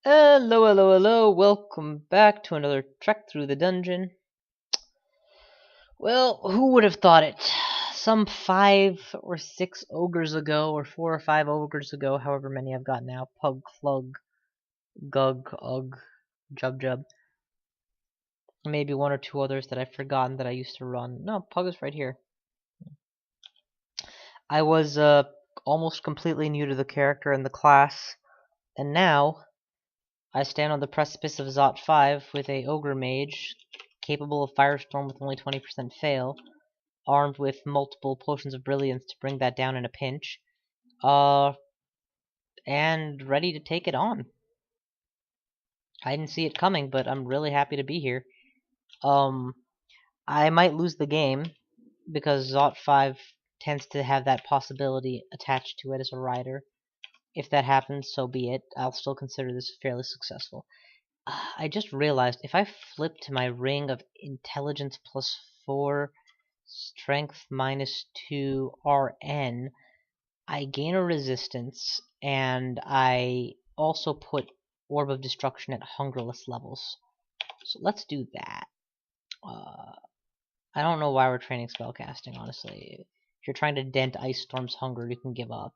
Hello, hello, hello, welcome back to another trek through the dungeon. Well, who would have thought it? Some 5 or 6 ogres ago, or 4 or 5 ogres ago, however many I've got now. Pug, Clug, Gug, Ugg, Jub Jub. Maybe 1 or 2 others that I've forgotten that I used to run. No, Pug is right here. I was almost completely new to the character and the class, and now I stand on the precipice of Zot 5 with a Ogre Mage, capable of Firestorm with only 20% fail, armed with multiple Potions of Brilliance to bring that down in a pinch, and ready to take it on. I didn't see it coming, but I'm really happy to be here. I might lose the game, because Zot 5 tends to have that possibility attached to it as a rider. If that happens, so be it. I'll still consider this fairly successful. I just realized if I flip to my ring of intelligence +4, strength -2, RN, I gain a resistance, and I also put Orb of Destruction at hungerless levels. So let's do that. I don't know why we're training spellcasting, honestly. If you're trying to dent Ice Storm's hunger, you can give up.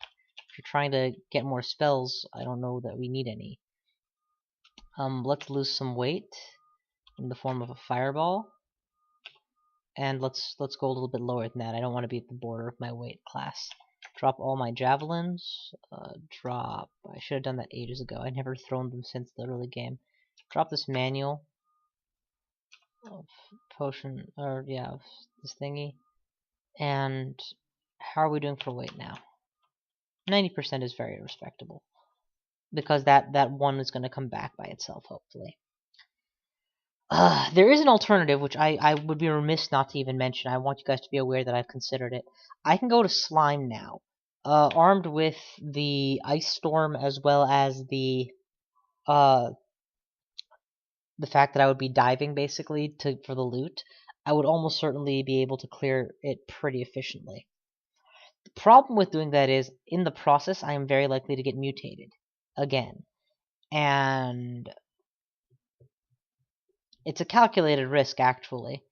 If you're trying to get more spells, I don't know that we need any. Let's lose some weight in the form of a fireball. And let's go a little bit lower than that. I don't want to be at the border of my weight class. Drop all my javelins. Drop. I should have done that ages ago. I've never thrown them since the early game. Drop this manual of potion, or yeah, of this thingy. And how are we doing for weight now? 90% is very respectable, because that one is going to come back by itself, hopefully. There is an alternative, which I would be remiss not to even mention. I want you guys to be aware that I've considered it. I can go to Slime now, armed with the Ice Storm as well as the fact that I would be diving basically for the loot. I would almost certainly be able to clear it pretty efficiently. The problem with doing that is, in the process, I am very likely to get mutated again, and it's a calculated risk actually.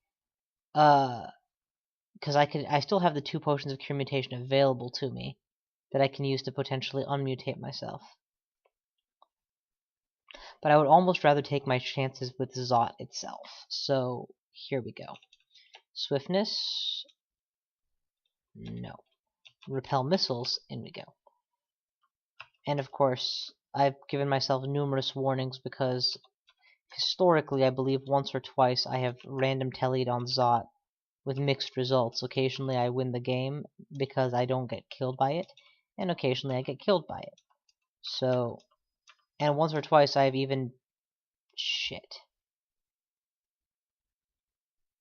Because I still have the 2 potions of cure mutation available to me that I can use to potentially unmutate myself. But I would almost rather take my chances with Zot itself. So here we go. Swiftness. No. Repel missiles. In we go. And of course, I've given myself numerous warnings because historically, I believe once or twice I have random tellied on Zot with mixed results. Occasionally I win the game because I don't get killed by it, and occasionally I get killed by it. So, and once or twice I've even... shit.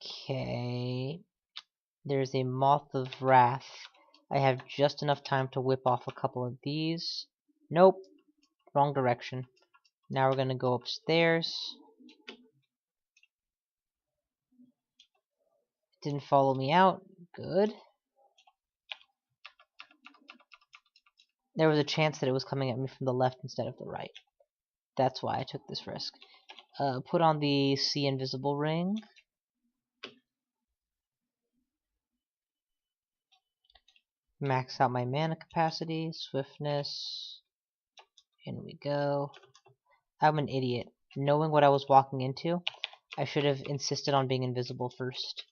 Okay. There's a Moth of Wrath. I have just enough time to whip off a couple of these. Nope. Wrong direction. Now we're gonna go upstairs. Didn't follow me out. Good. There was a chance that it was coming at me from the left instead of the right. That's why I took this risk. Put on the See Invisible ring. Max out my mana capacity, swiftness. In we go. I'm an idiot. Knowing what I was walking into, I should have insisted on being invisible first.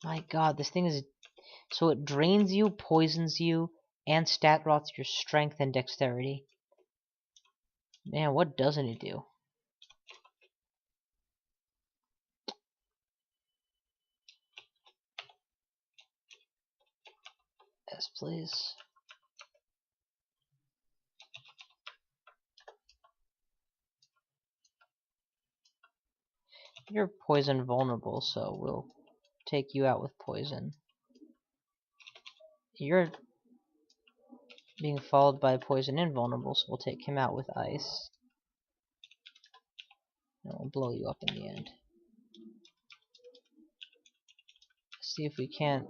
My god, this thing is... so it drains you, poisons you, and stat rots your strength and dexterity. Man, what doesn't it do? Yes, please. You're poison vulnerable, so we'll take you out with poison. You're being followed by poison invulnerable, so we'll take him out with ice. And we'll blow you up in the end. See if we can't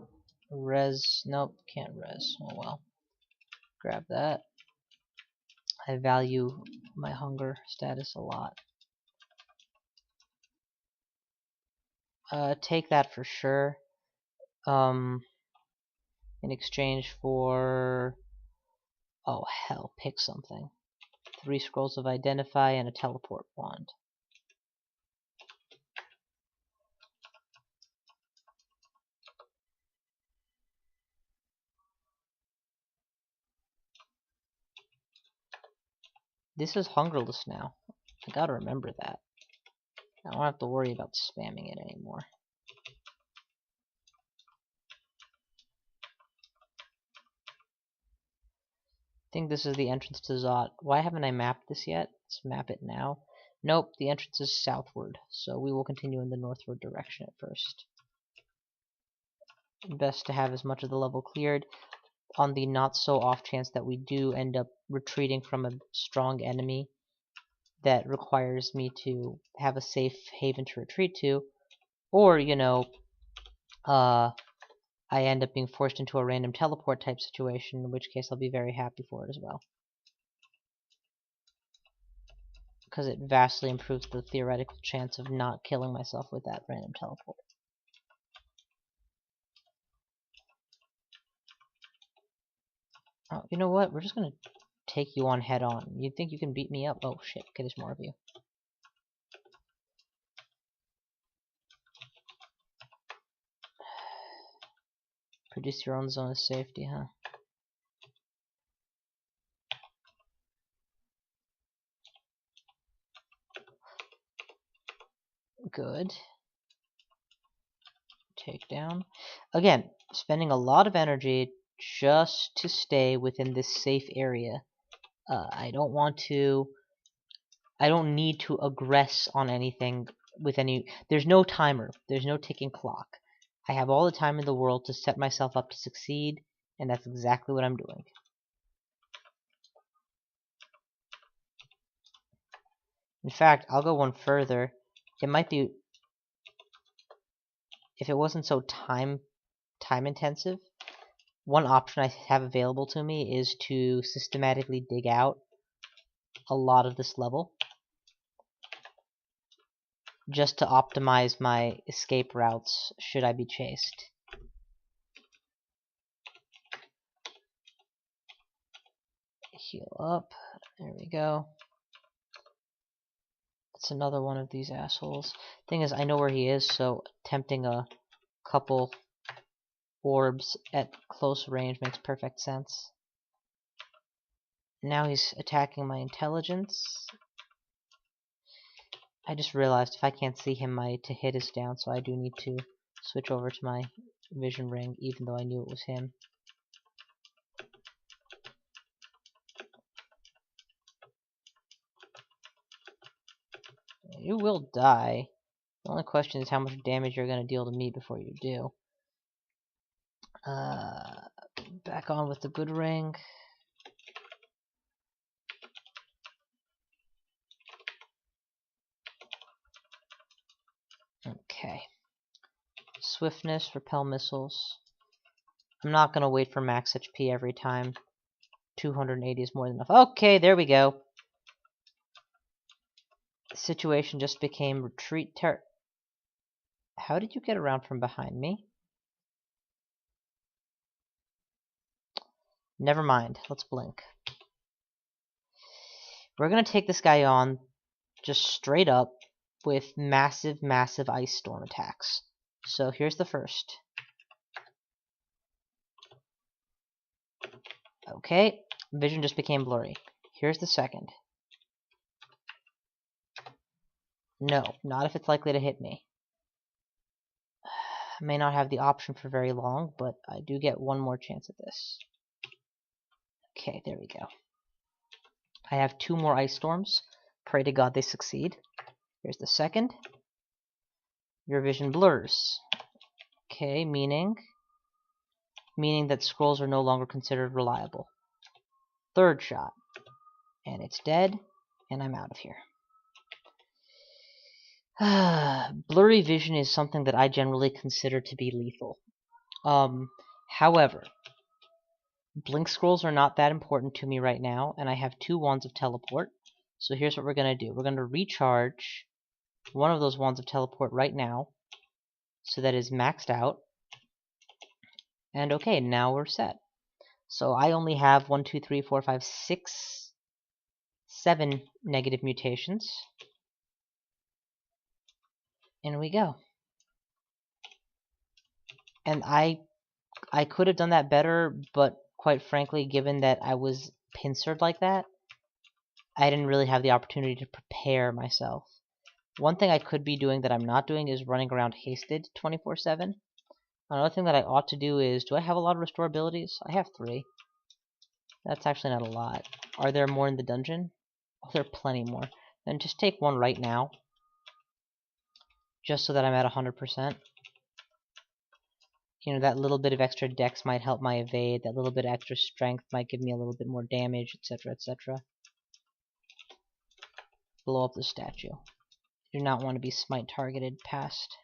res... nope, can't res. Oh well. Grab that. I value my hunger status a lot. Take that for sure. In exchange for... oh hell, pick something. 3 scrolls of identify and a teleport wand. This is hungerless now. I gotta remember that. I don't have to worry about spamming it anymore. I think this is the entrance to Zot. Why haven't I mapped this yet? Let's map it now. Nope, the entrance is southward, so we will continue in the northward direction at first. Best to have as much of the level cleared on the not so off chance that we do end up retreating from a strong enemy that requires me to have a safe haven to retreat to, or, you know, I end up being forced into a random teleport type situation, in which case I'll be very happy for it as well. Because it vastly improves the theoretical chance of not killing myself with that random teleport. Oh, you know what? We're just gonna take you on head on. You think you can beat me up? Oh shit, okay, there's more of you. Produce your own zone of safety, huh? Good. Take down. Again, spending a lot of energy just to stay within this safe area. I don't need to aggress on anything with any... There's no timer. There's no ticking clock. I have all the time in the world to set myself up to succeed, and that's exactly what I'm doing. In fact, I'll go one further. It might be... if it wasn't so time intensive, one option I have available to me is to systematically dig out a lot of this level, just to optimize my escape routes should I be chased. Heal up. There we go. It's another one of these assholes. Thing is, I know where he is, so attempting a couple orbs at close range makes perfect sense. Now he's attacking my intelligence. I just realized if I can't see him, my to hit is down, so I do need to switch over to my vision ring, even though I knew it was him. You will die. The only question is how much damage you're going to deal to me before you do. Back on with the good ring. Okay. Swiftness, repel missiles. I'm not going to wait for max HP every time. 280 is more than enough. Okay, there we go. The situation just became retreat How did you get around from behind me? Never mind. Let's blink. We're going to take this guy on just straight up with massive ice storm attacks. So here's the first. Okay, vision just became blurry. Here's the second. No, not if it's likely to hit me. I may not have the option for very long, but I do get one more chance at this. Okay, there we go. I have 2 more ice storms. Pray to God they succeed. Here's the second. Your vision blurs. Okay, meaning that scrolls are no longer considered reliable. Third shot. And it's dead, and I'm out of here. Blurry vision is something that I generally consider to be lethal. However, Blink scrolls are not that important to me right now, and I have 2 wands of teleport. So here's what we're going to do. We're going to recharge one of those wands of teleport right now, so that is maxed out. And okay, now we're set. So I only have 1, 2, 3, 4, 5, 6, 7 negative mutations. In we go. And I could have done that better, but quite frankly, given that I was pincered like that, I didn't really have the opportunity to prepare myself. One thing I could be doing that I'm not doing is running around hasted 24/7. Another thing that I ought to do is, do I have a lot of restore abilities? I have 3. That's actually not a lot. Are there more in the dungeon? Oh, there are plenty more. Then just take one right now, just so that I'm at 100%. You know, that little bit of extra dex might help my evade, that little bit of extra strength might give me a little bit more damage, etc., etc. Blow up the statue. You do not want to be smite targeted past.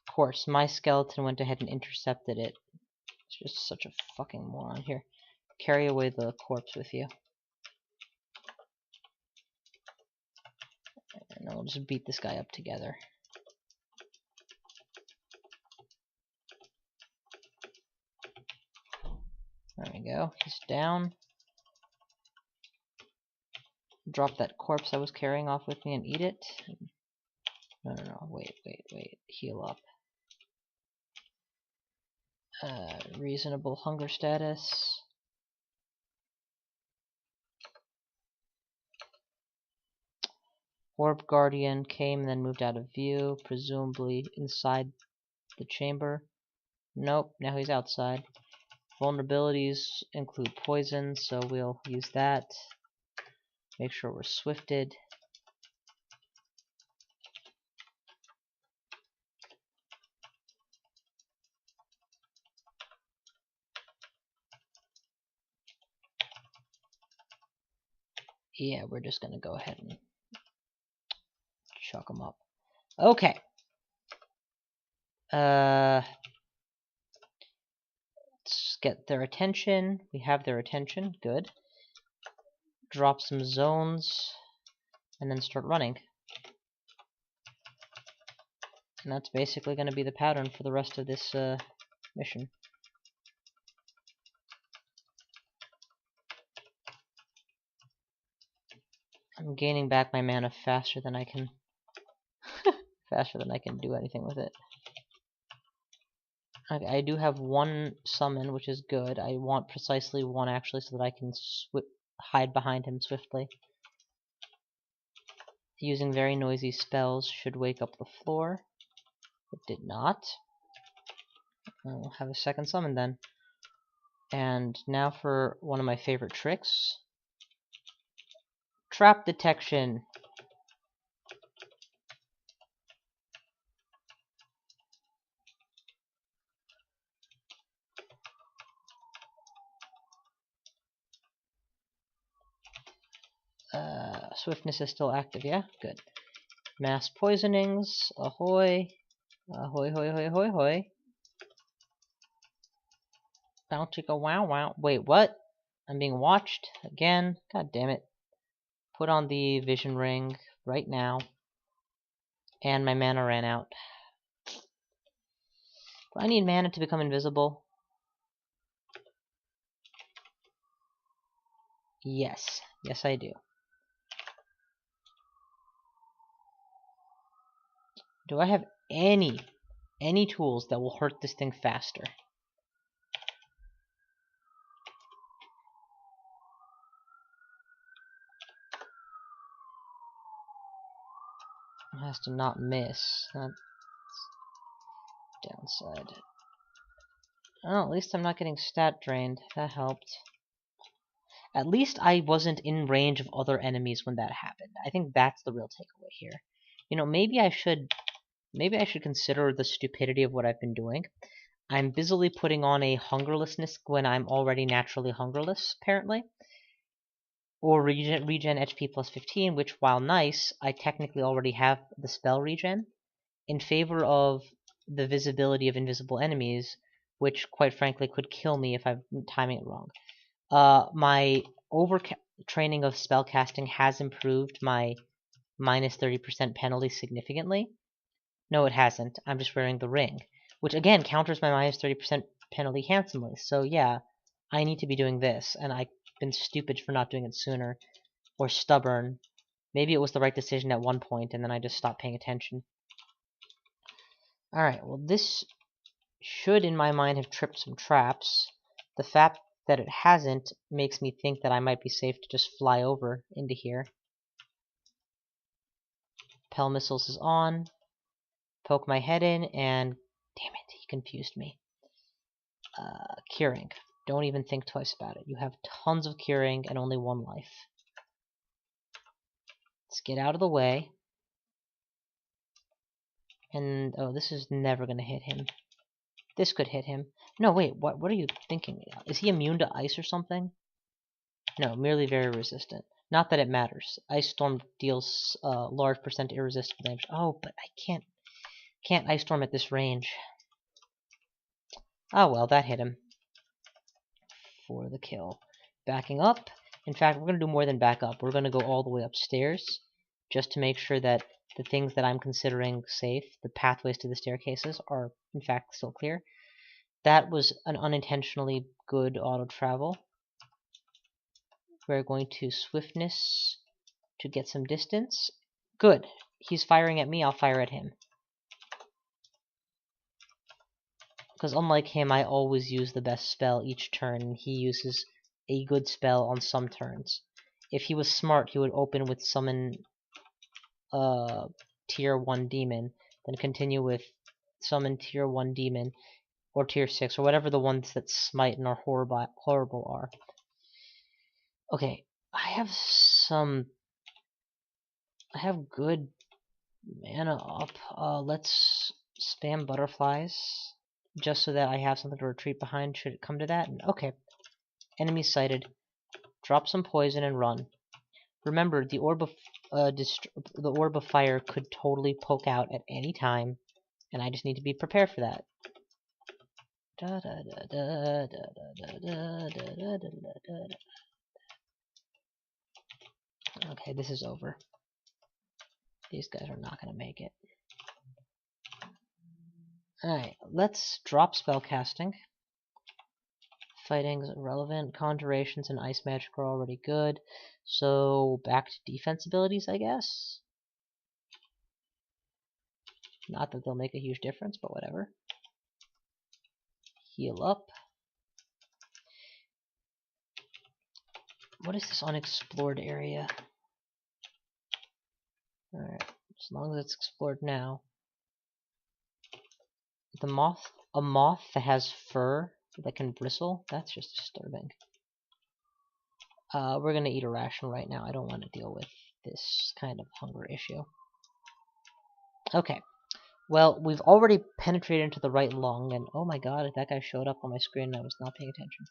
Of course, my skeleton went ahead and intercepted it. It's just such a fucking moron. Here, carry away the corpse with you. And then we'll just beat this guy up together. There we go. He's down. Drop that corpse I was carrying off with me and eat it. No. Wait. Heal up. Reasonable hunger status. Orb Guardian came and then moved out of view, presumably inside the chamber. Nope, now he's outside. Vulnerabilities include poison, so we'll use that. Make sure we're swifted. Yeah, we're just gonna go ahead and chuck them up. Okay. Let's get their attention. We have their attention. Good. Drop some zones, and then start running. And that's basically going to be the pattern for the rest of this mission. I'm gaining back my mana faster than I can do anything with it. I do have 1 summon, which is good. I want precisely 1 actually, so that I can hide behind him swiftly. Using very noisy spells should wake up the floor. It did not. I'll have a second summon then. And now for one of my favorite tricks. Trap detection. Swiftness is still active, yeah? Good. Mass poisonings. Ahoy. Ahoy, hoy, hoy, hoy, hoy. Bounty go wow wow. Wait, what? I'm being watched again. God damn it. Put on the vision ring right now. And my mana ran out. Do I need mana to become invisible? Yes. Yes, I do. Do I have any tools that will hurt this thing faster? It has to not miss. That's downside. Oh, at least I'm not getting stat drained. That helped. At least I wasn't in range of other enemies when that happened. I think that's the real takeaway here. You know, maybe I should consider the stupidity of what I've been doing. I'm busily putting on a hungerlessness when I'm already naturally hungerless, apparently. Or regen HP plus 15, which, while nice, I technically already have the spell regen, in favor of the visibility of invisible enemies, which, quite frankly, could kill me if I'm timing it wrong. My training of spellcasting has improved my minus 30% penalty significantly. No, it hasn't. I'm just wearing the ring, which again counters my minus 30% penalty handsomely. So yeah, I need to be doing this, and I've been stupid for not doing it sooner, or stubborn. Maybe it was the right decision at one point, and then I just stopped paying attention. Alright, well this should, in my mind, have tripped some traps. The fact that it hasn't makes me think that I might be safe to just fly over into here. Pell missiles is on. Poke my head in, and damn it, he confused me. Curing. Don't even think twice about it. You have tons of curing and only one life. Let's get out of the way. And, oh, this is never going to hit him. This could hit him. No, wait, what are you thinking? Is he immune to ice or something? No, merely very resistant. Not that it matters. Ice Storm deals large percent irresistible damage. Oh, but I can't Ice Storm at this range. Oh well, that hit him. For the kill. Backing up. In fact, we're going to do more than back up. We're going to go all the way upstairs, just to make sure that the things that I'm considering safe, the pathways to the staircases, are in fact still clear. That was an unintentionally good auto travel. We're going to swiftness to get some distance. Good. He's firing at me, I'll fire at him. Because unlike him, I always use the best spell each turn, and he uses a good spell on some turns. If he was smart, he would open with summon tier 1 demon, then continue with summon tier 1 demon, or tier 6, or whatever the ones that smite and are horrible are. Okay, I have good mana up. Let's spam butterflies, just so that I have something to retreat behind should it come to that. And, okay, enemy sighted. Drop some poison and run. Remember, the orb of fire could totally poke out at any time, and I just need to be prepared for that. Okay, this is over. These guys are not going to make it. Alright, let's drop spellcasting. Fighting is irrelevant. Conjurations and ice magic are already good. So, back to defense abilities, I guess? Not that they'll make a huge difference, but whatever. Heal up. What is this unexplored area? Alright, as long as it's explored now. A moth that has fur that can bristle? That's just disturbing. We're gonna eat a ration right now. I don't want to deal with this kind of hunger issue. Okay. Well, we've already penetrated into the right lung, and oh my god, that guy showed up on my screen and I was not paying attention.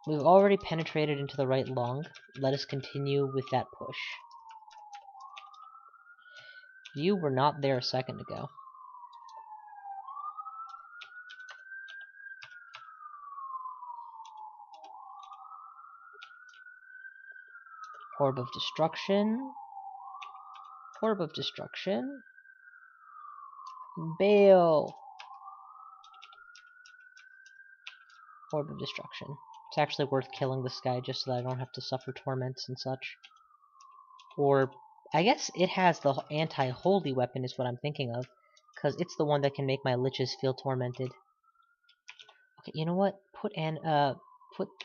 We've already penetrated into the right lung. Let us continue with that push. You were not there a second ago. Orb of Destruction. Orb of Destruction. Bail. Orb of Destruction. It's actually worth killing this guy just so that I don't have to suffer torments and such. Or, I guess it has the anti-holy weapon is what I'm thinking of, because it's the one that can make my liches feel tormented. Okay, you know what? Put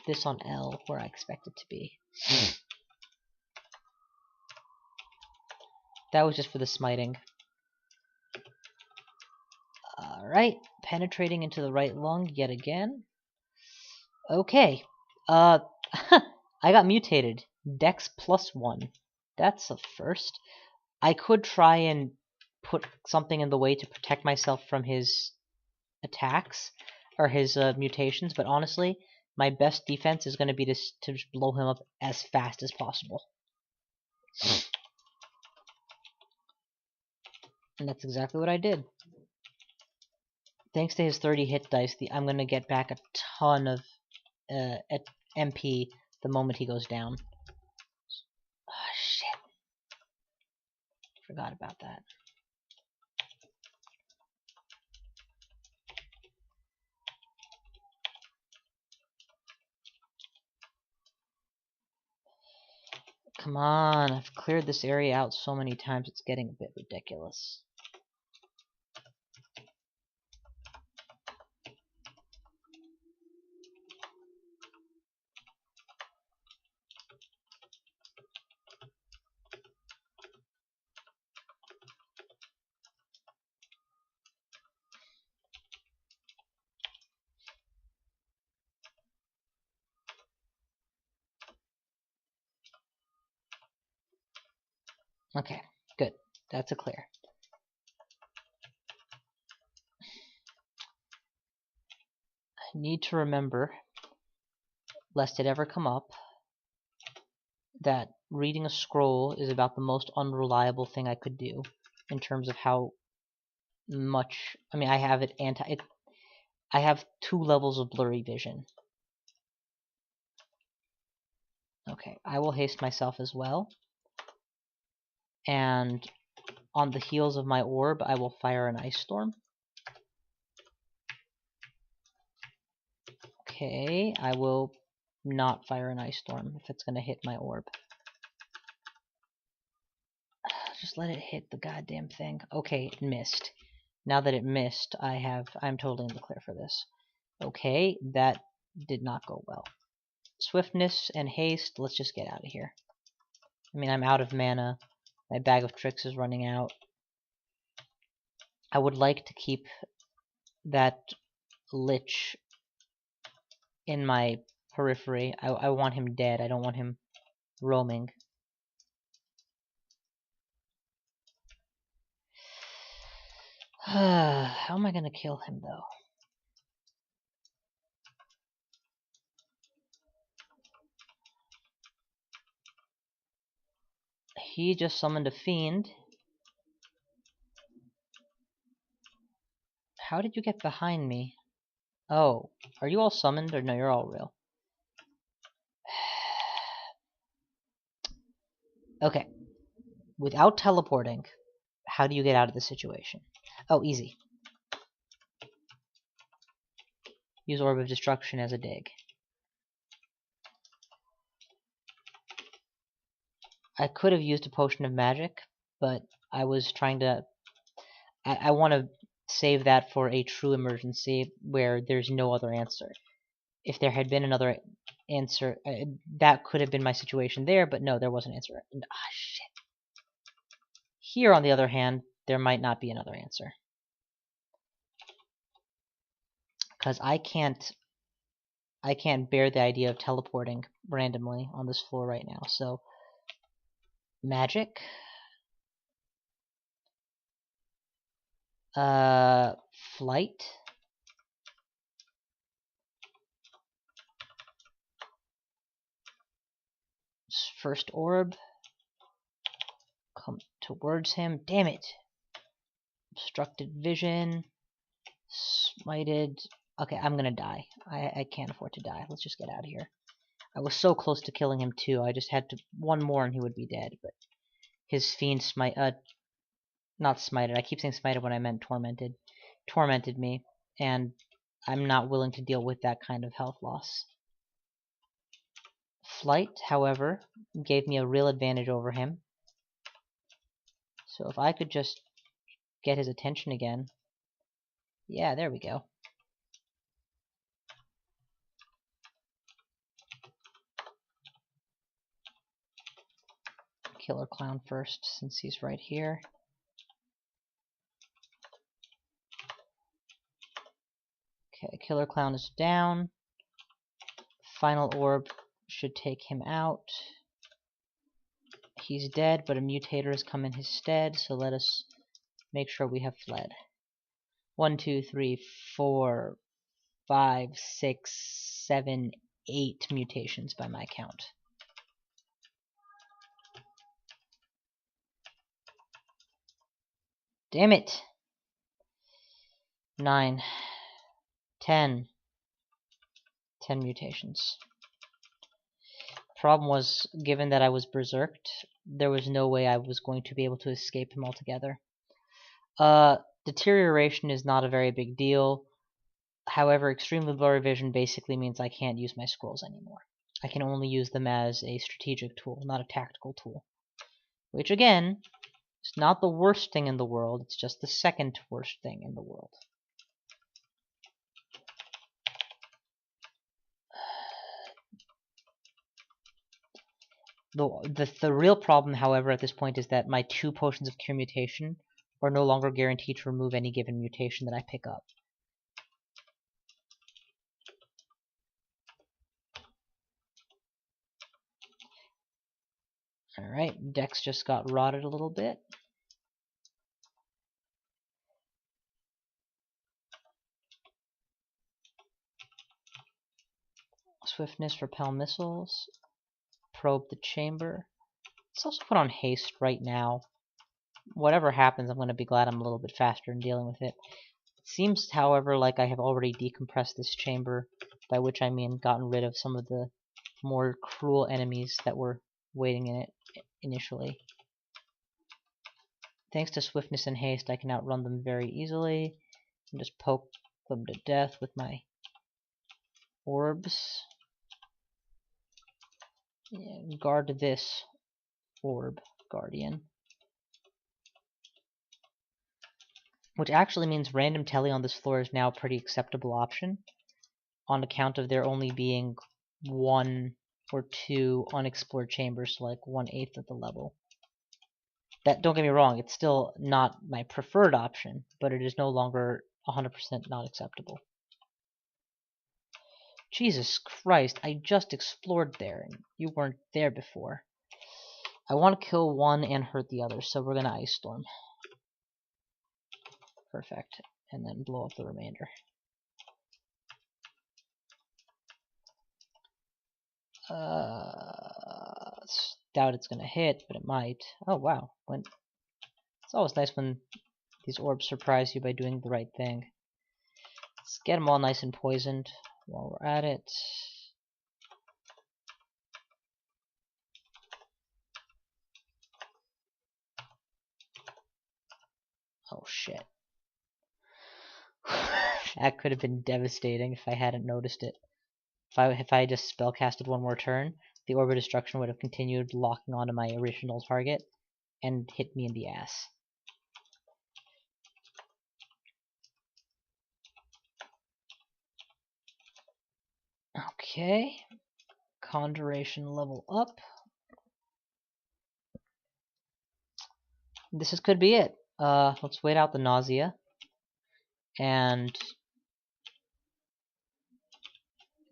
this on L where I expect it to be. That was just for the smiting. Alright, penetrating into the right lung yet again. Okay. I got mutated. Dex +1. That's a first. I could try and put something in the way to protect myself from his attacks, or his mutations, but honestly, my best defense is going to be to just blow him up as fast as possible. And that's exactly what I did. Thanks to his 30 hit dice, I'm going to get back a ton of MP the moment he goes down. Oh, shit. Forgot about that. Come on, I've cleared this area out so many times it's getting a bit ridiculous. Okay, good. That's a clear. I need to remember, lest it ever come up, that reading a scroll is about the most unreliable thing I could do in terms of how much. I mean, I have I have 2 levels of blurry vision. Okay, I will haste myself as well. And on the heels of my orb, I will fire an ice storm. Okay, I will not fire an ice storm if it's going to hit my orb. Just let it hit the goddamn thing. Okay, it missed. Now that it missed, I'm totally in the clear for this. Okay, that did not go well. Swiftness and haste, let's just get out of here. I mean, I'm out of mana. My bag of tricks is running out. I would like to keep that lich in my periphery. I want him dead. I don't want him roaming. How am I going to kill him, though? He just summoned a fiend. How did you get behind me? Oh, are you all summoned, or no, you're all real? Okay. Without teleporting, how do you get out of the situation? Oh, easy. Use Orb of Destruction as a dig. I could have used a Potion of Magic, but I was trying to... I want to save that for a true emergency where there's no other answer. If there had been another answer, that could have been my situation there, but no, there was an answer. Ah, shit. Here, on the other hand, there might not be another answer. Because I can't bear the idea of teleporting randomly on this floor right now, so... Magic. Flight. First orb. Come towards him. Damn it. Obstructed vision. Smited. Okay, I'm gonna die. I can't afford to die. Let's just get out of here. I was so close to killing him too. I just had to one more and he would be dead. But his fiend smite. Not smited. I keep saying smited when I meant tormented. Tormented me, and I'm not willing to deal with that kind of health loss. Flight, however, gave me a real advantage over him. So if I could just get his attention again. Yeah, there we go. Killer Clown first, since he's right here. Okay, Killer Clown is down. Final orb should take him out. He's dead, but a mutator has come in his stead, so let us make sure we have fled. 1, 2, 3, 4, 5, 6, 7, 8 mutations by my count. Damn it! 9, 10 mutations. Problem was, given that I was berserked, there was no way I was going to be able to escape him altogether. Deterioration is not a very big deal. However, extremely blurry vision basically means I can't use my scrolls anymore. I can only use them as a strategic tool, not a tactical tool. Which again, is not the worst thing in the world, it's just the second worst thing in the world. The real problem, however, at this point is that my 2 potions of cure mutation are no longer guaranteed to remove any given mutation that I pick up. Alright, Dex just got rotted a little bit. Swiftness, repel missiles. Probe the chamber. Let's also put on haste right now. Whatever happens, I'm going to be glad I'm a little bit faster in dealing with it. It seems, however, like I have already decompressed this chamber, by which I mean gotten rid of some of the more cruel enemies that were waiting in it initially. Thanks to swiftness and haste, I can outrun them very easily and just poke them to death with my orbs. Yeah, guard this orb, Guardian. Which actually means random telly on this floor is now a pretty acceptable option, on account of there only being 1 or 2 unexplored chambers, so like 1/8 of the level. That, don't get me wrong, it's still not my preferred option, but it is no longer 100% not acceptable. Jesus Christ, I just explored there, and you weren't there before. I want to kill one and hurt the other, so we're going to Ice Storm. Perfect. And then blow up the remainder. Doubt it's going to hit, but it might. Oh, wow. It's always nice when these orbs surprise you by doing the right thing. Let's get them all nice and poisoned while we're at it. Oh, shit. That could have been devastating if I hadn't noticed it. If I just spellcasted one more turn, the Orb of Destruction would have continued locking onto my original target and hit me in the ass. Okay. Conjuration level up. This could be it. Let's wait out the nausea and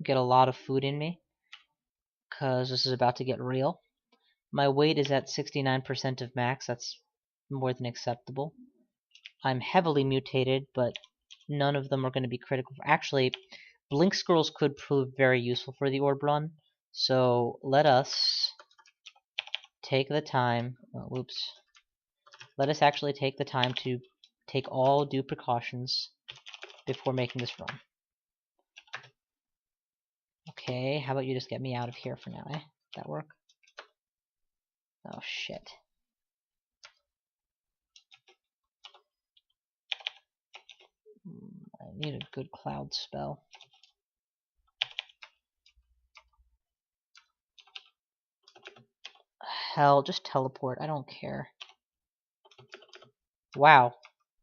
get a lot of food in me, because this is about to get real. My weight is at 69% of max. That's more than acceptable. I'm heavily mutated, but none of them are going to be critical. Actually, blink scrolls could prove very useful for the orb run, so let us take the time. Let us actually take the time to take all due precautions before making this run. Okay, how about you just get me out of here for now, eh? That work? Oh, shit. I need a good cloud spell. Hell, just teleport. I don't care. Wow.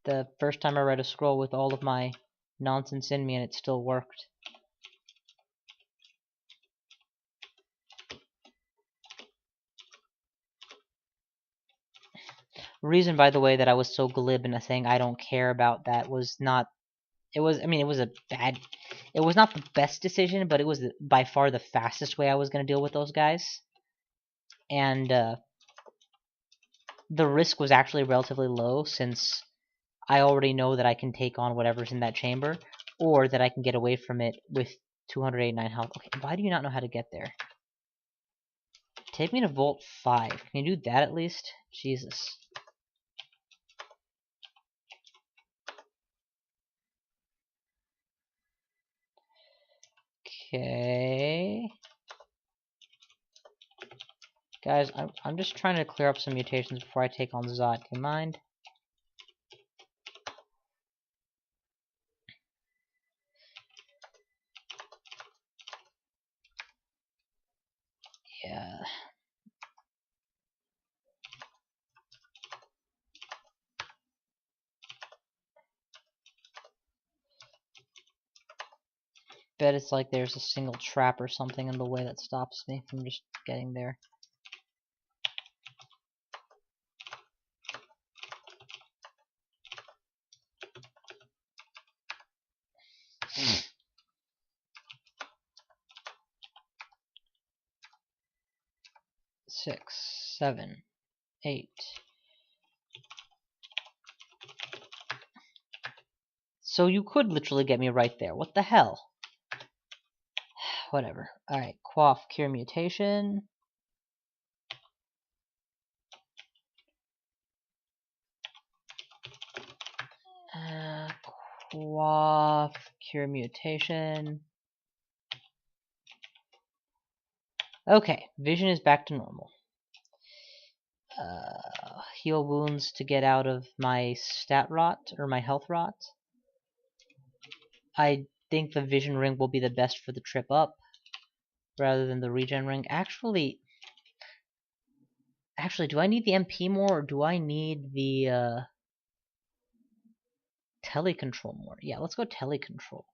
The first time I read a scroll with all of my nonsense in me and it still worked. Reason, by the way, that I was so glib in saying I don't care about that was not It was, I mean, it was it was not the best decision, but it was by far the fastest way I was going to deal with those guys. And the risk was actually relatively low, since I already know that I can take on whatever's in that chamber, or that I can get away from it with 289 health. Okay, why do you not know how to get there? Take me to Vault 5. Can you do that at least? Jesus. Okay. Guys, I'm just trying to clear up some mutations before I take on Zod. Can you mind? Yeah. Bet it's like there's a single trap or something in the way that stops me from just getting there. Six, 7, 8. So you could literally get me right there. What the hell? Whatever. Alright, quaff, cure mutation. Quaff, cure mutation. Okay, vision is back to normal. Heal wounds to get out of my stat rot, or my health rot. I think the vision ring will be the best for the trip up, rather than the regen ring. Actually, do I need the MP more, or do I need the telecontrol more? Yeah, let's go telecontrol.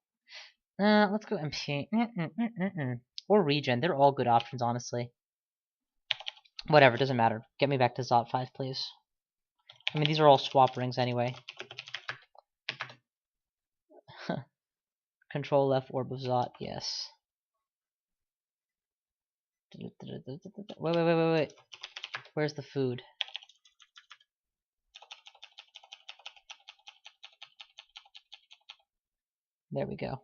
Let's go MP. Or regen. They're all good options, honestly. Whatever, doesn't matter. Get me back to Zot 5, please. I mean, these are all swap rings anyway. Control left orb of Zot, yes. Wait. Where's the food? There we go.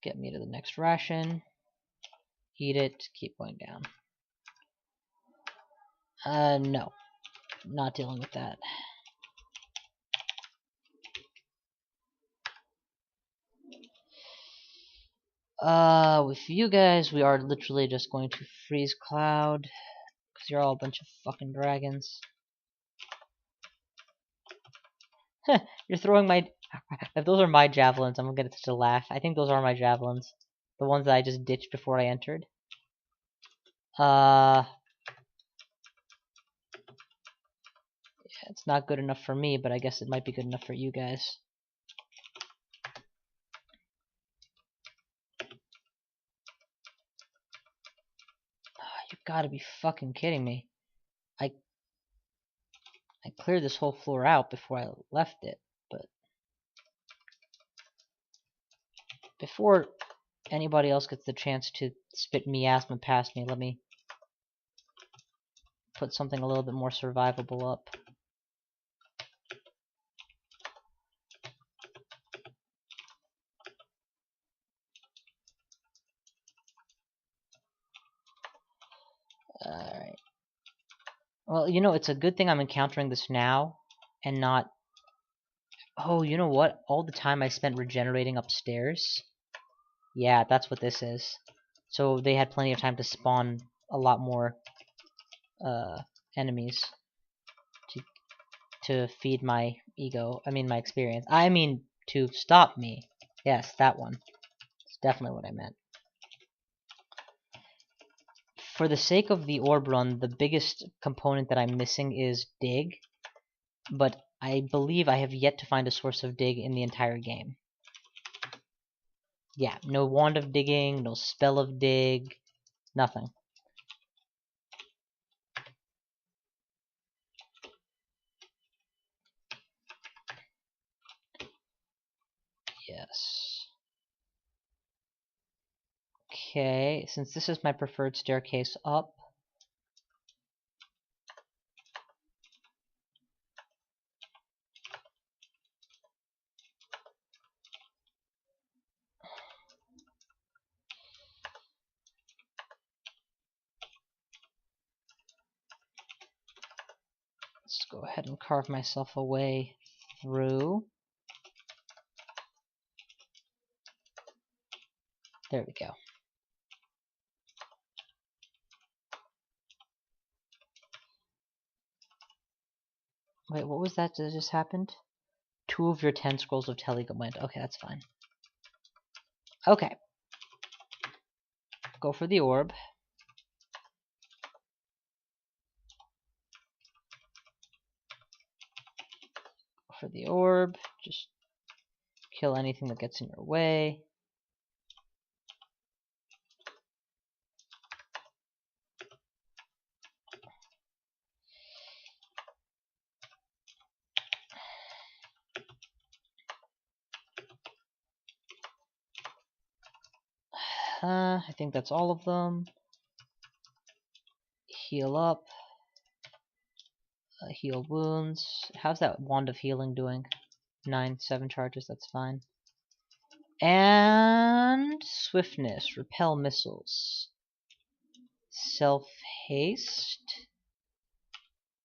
Get me to the next ration. Eat it. Keep going down. No. Not dealing with that. With you guys, we are literally just going to freeze Cloud, because you're all a bunch of fucking dragons. You're throwing my... If those are my javelins, I'm gonna get such a laugh. I think those are my javelins. The ones that I just ditched before I entered. Yeah, it's not good enough for me, but I guess it might be good enough for you guys. You've gotta be fucking kidding me. I cleared this whole floor out before I left it, but... Before anybody else gets the chance to spit miasma past me, let me put something a little bit more survivable up. Alright. Well, you know, it's a good thing I'm encountering this now, and not... Oh, you know what? All the time I spent regenerating upstairs. Yeah, that's what this is. So they had plenty of time to spawn a lot more enemies to feed my ego. I mean, my experience. I mean, to stop me. Yes, that one. It's definitely what I meant. For the sake of the orb run, the biggest component that I'm missing is dig, but I believe I have yet to find a source of dig in the entire game. Yeah, no wand of digging, no spell of dig, nothing. Yes. Okay, since this is my preferred staircase up, let's go ahead and carve myself a way through. There we go. Wait, what was that just happened? 2 of your 10 scrolls of Telly went. Okay, that's fine. Okay. Go for the orb. Go for the orb. Just kill anything that gets in your way. I think that's all of them. Heal up. Heal wounds. How's that wand of healing doing? 7 charges, that's fine. And swiftness, repel missiles. Self-haste.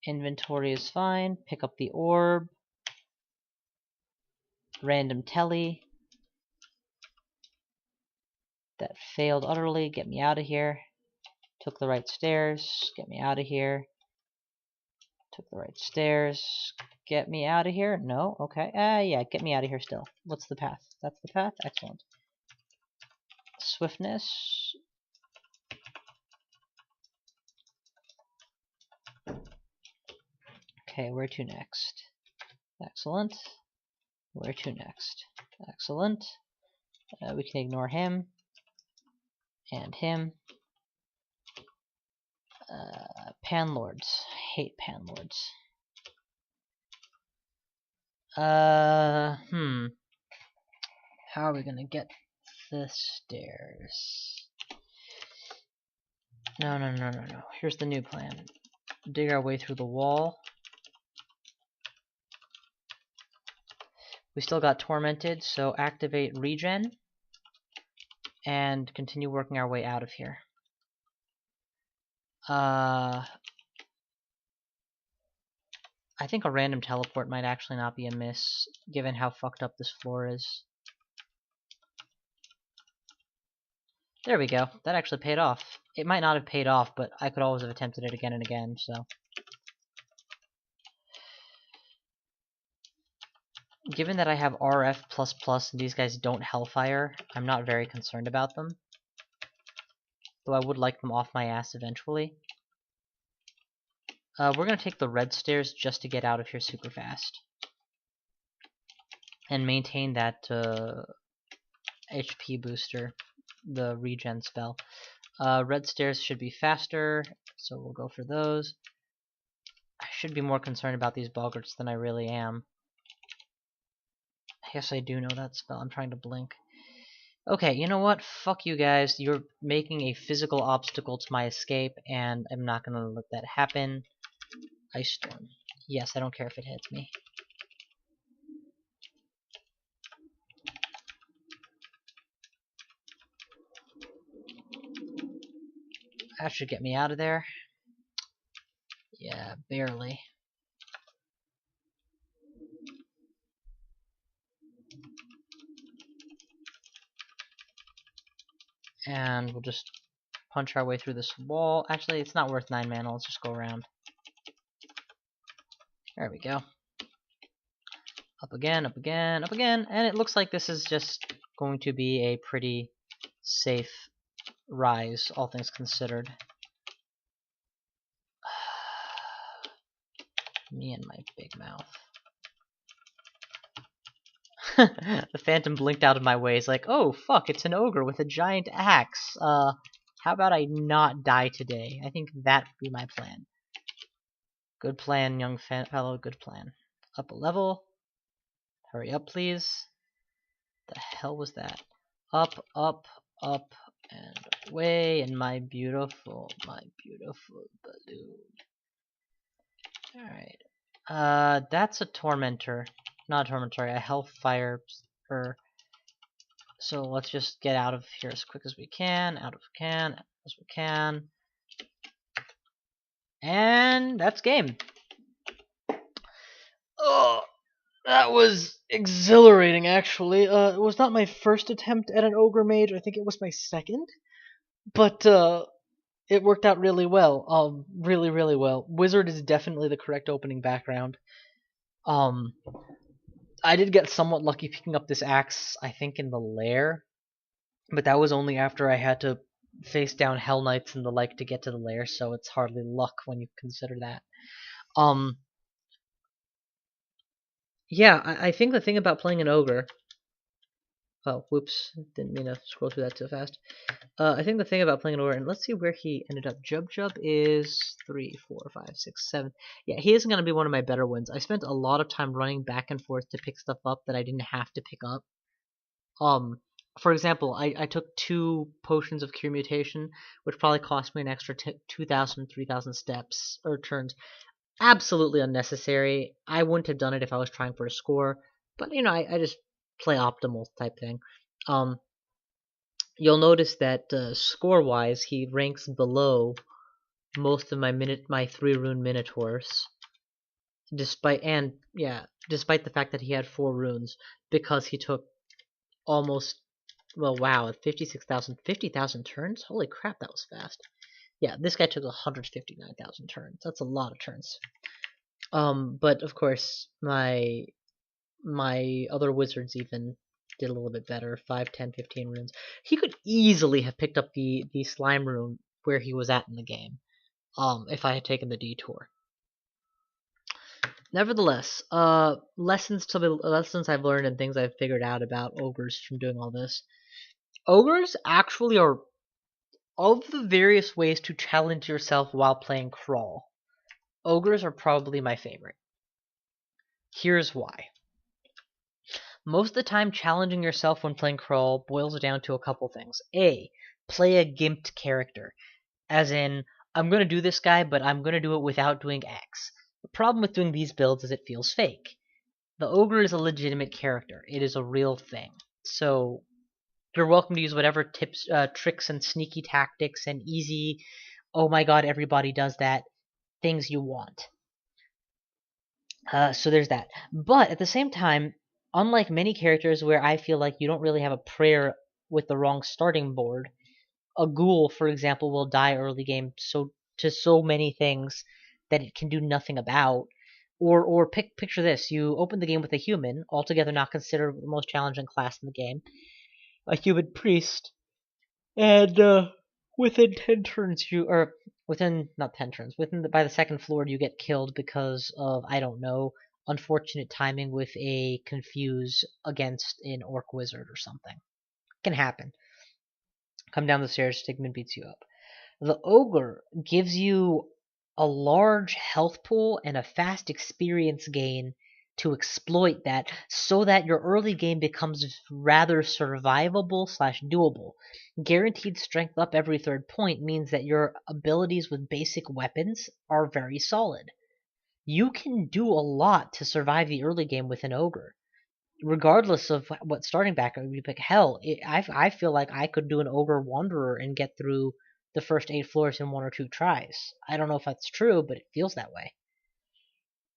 Inventory is fine. Pick up the orb. Random telly. That failed utterly. Get me out of here. Took the right stairs. Get me out of here. Took the right stairs. Get me out of here. No? Okay. Yeah, get me out of here still. What's the path? That's the path? Excellent. Swiftness. Okay, where to next? Excellent. Where to next? Excellent. We can ignore him. And him. Panlords. Hate panlords. How are we gonna get the stairs? No. Here's the new plan. Dig our way through the wall. We still got tormented, so activate regen. And continue working our way out of here. I think a random teleport might actually not be amiss, given how fucked up this floor is. There we go. That actually paid off. It might not have paid off, but I could always have attempted it again and again, so. Given that I have RF++ and these guys don't Hellfire, I'm not very concerned about them. Though I would like them off my ass eventually. We're going to take the red stairs just to get out of here super fast. And maintain that HP booster, the regen spell. Red stairs should be faster, so we'll go for those. I should be more concerned about these boggarts than I really am. Yes, I do know that spell. I'm trying to blink. Okay, you know what? Fuck you guys. You're making a physical obstacle to my escape, and I'm not gonna let that happen. Ice Storm. Yes, I don't care if it hits me. That should get me out of there. Yeah, barely. And we'll just punch our way through this wall. Actually, it's not worth 9 mana. Let's just go around. There we go. Up again, up again, up again. And it looks like this is just going to be a pretty safe rise, all things considered. Me and my big mouth. The phantom blinked out of my way. It's like, oh fuck, it's an ogre with a giant axe. How about I not die today? I think that would be my plan. Good plan, young fellow, good plan. Up a level. Hurry up, please. The hell was that? Up, up, up, and away in my beautiful balloon. Alright. That's a tormentor. Not a tormentor, a hellfire. So let's just get out of here as quick as we can. As we can. And that's game. Oh, that was exhilarating, actually. It was not my first attempt at an ogre mage. I think it was my second. But it worked out really well. Really, really well. Wizard is definitely the correct opening background. I did get somewhat lucky picking up this axe, I think, in the lair. But that was only after I had to face down Hell Knights and the like to get to the lair, so it's hardly luck when you consider that. Yeah, I think the thing about playing an ogre... Oh, whoops, didn't mean to scroll through that too fast. I think the thing about playing an ogre, and let's see where he ended up. Jub Jub is 3, 4, 5, 6, 7. Yeah, he isn't going to be one of my better ones. I spent a lot of time running back and forth to pick stuff up that I didn't have to pick up. For example, I took 2 potions of Cure Mutation, which probably cost me an extra 2,000, 3,000 steps, or turns. Absolutely unnecessary. I wouldn't have done it if I was trying for a score, but, you know, I just play optimal type thing. You'll notice that score-wise, he ranks below most of my 3-rune Minotaurs, despite the fact that he had 4 runes, because he took almost, well, wow, 50,000 turns? Holy crap, that was fast. Yeah, this guy took 159,000 turns. That's a lot of turns. But of course, my other wizards even did a little bit better. 5, 10, 15 runes. He could easily have picked up the slime rune where he was at in the game, if I had taken the detour. Nevertheless, lessons I've learned and things I've figured out about ogres from doing all this. Ogres actually are, of the various ways to challenge yourself while playing Crawl, ogres are probably my favorite. Here's why. Most of the time, challenging yourself when playing Crawl boils down to a couple things. A, play a gimped character. As in, I'm going to do this guy, but I'm going to do it without doing X. The problem with doing these builds is it feels fake. The Ogre is a legitimate character. It is a real thing. So, you're welcome to use whatever tips, tricks and sneaky tactics and easy, oh my god, everybody does that, things you want. So there's that. But at the same time, unlike many characters where I feel like you don't really have a prayer with the wrong starting board, a ghoul, for example, will die early game to so many things that it can do nothing about. Or picture this: you open the game with a human, altogether not considered the most challenging class in the game, a human priest, and within 10 turns by the second floor you get killed because of, I don't know, unfortunate timing with a confuse against an orc wizard or something. Can happen. Come down the stairs, Stigman beats you up. The ogre gives you a large health pool and a fast experience gain to exploit that, so that your early game becomes rather survivable / doable. Guaranteed strength up every 3rd point means that your abilities with basic weapons are very solid. You can do a lot to survive the early game with an ogre, regardless of what starting background you pick. Hell, I feel like I could do an ogre wanderer and get through the first 8 floors in 1 or 2 tries. I don't know if that's true, but it feels that way.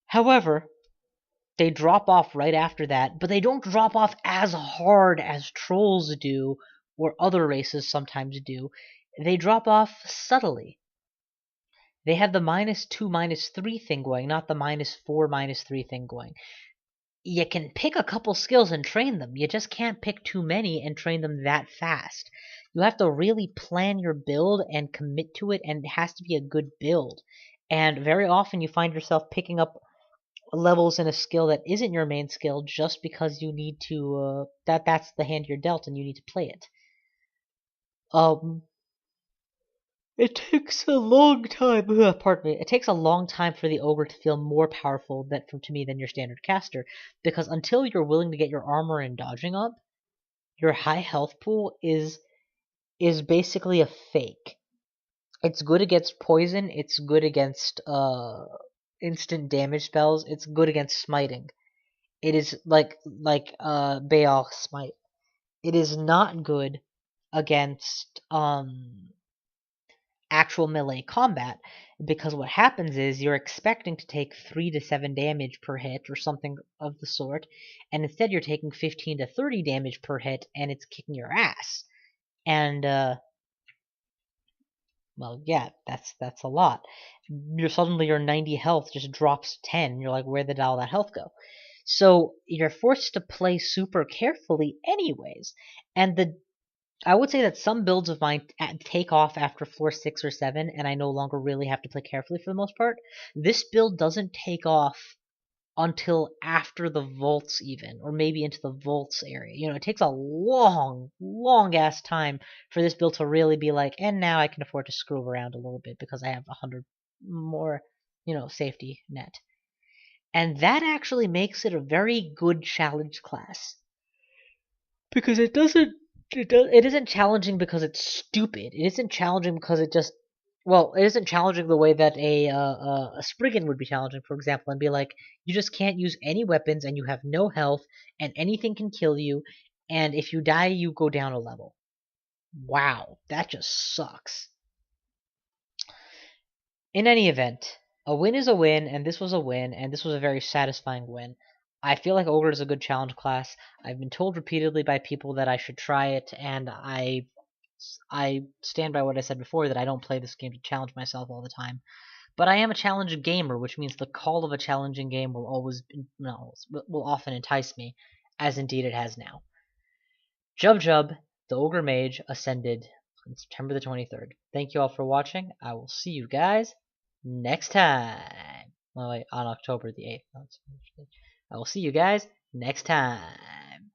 However, they drop off right after that, but they don't drop off as hard as trolls do, or other races sometimes do. They drop off subtly. They have the -2, -3 thing going, not the -4, -3 thing going. You can pick a couple skills and train them. You just can't pick too many and train them that fast. You have to really plan your build and commit to it, and it has to be a good build. And very often you find yourself picking up levels in a skill that isn't your main skill just because you need to that's the hand you're dealt and you need to play it. It takes a long time. Pardon me. It takes a long time for the ogre to feel more powerful to me than your standard caster, because until you're willing to get your armor and dodging up, your high health pool is basically a fake. It's good against poison. It's good against instant damage spells. It's good against smiting. It is like Baal smite. It is not good against actual melee combat, because what happens is you're expecting to take 3 to 7 damage per hit or something of the sort, and instead you're taking 15 to 30 damage per hit, and it's kicking your ass. And well, yeah, that's a lot. Suddenly your 90 health just drops to 10. You're like, where did all that health go? So you're forced to play super carefully anyways. And I would say that some builds of mine take off after floor 6 or 7, and I no longer really have to play carefully for the most part. This build doesn't take off until after the vaults even, or maybe into the vaults area. You know, it takes a long ass time for this build to really be like, and now I can afford to screw around a little bit because I have 100 more, safety net. And that actually makes it a very good challenge class. Because it isn't challenging because it's stupid. It isn't challenging because it isn't challenging the way that a Spriggan would be challenging, for example, and be like, you just can't use any weapons and you have no health and anything can kill you, and if you die, you go down a level. Wow, that just sucks. In any event, a win is a win, and this was a win, and this was a very satisfying win. I feel like Ogre is a good challenge class. I've been told repeatedly by people that I should try it, and I stand by what I said before, that I don't play this game to challenge myself all the time. But I am a challenge gamer, which means the call of a challenging game will often entice me, as indeed it has now. Jub Jub, the Ogre Mage, ascended on September the 23rd. Thank you all for watching. I will see you guys next time. Well, wait, on October the 8th. I will see you guys next time.